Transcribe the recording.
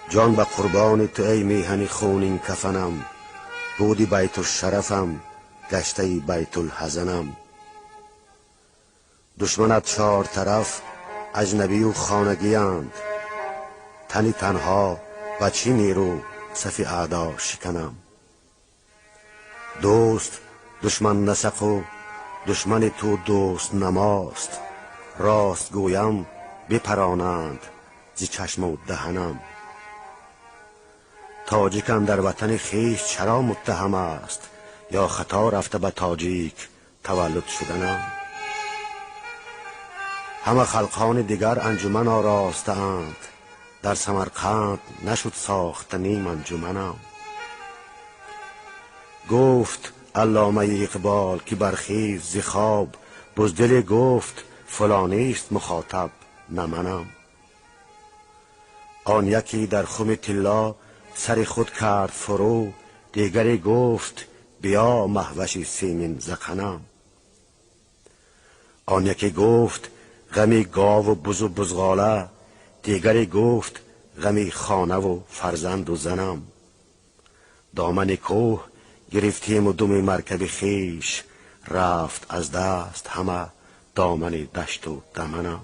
جان به قربان تو ای میهن خونین کفنم، بودی بیت الشرفم گشته بیت الحزنم. دشمنت چار طرف اجنبی و خانگی اند، تنی تنها و چی نیرو صف اعدا شکنم. دوست دشمن نسق و دشمن تو دوست نماست، راست گویم بپرانند زی چشم و دهنم. تاجیکم در وطن خیش چرا متهم است، یا خطا رفته به تاجیک تولد شدنم. همه خلقان دیگر انجمن آراستند، در سمرقند نشد ساختنیم انجمنم. گفت علامه اقبال که برخیز ز خواب، بزدل گفت فلانیست مخاطب نه منم. آن یکی در خم طلا سر خود کرد فرو، دیگری گفت بیا مهوش سیمین زکنم. آن یکی گفت غمی گاو و بز و بزغاله، دیگری گفت غمی خانه و فرزند و زنم. دامن کوه گرفتیم و دم مرکب خیش، رفت از دست همه دامن دشت و دمنم.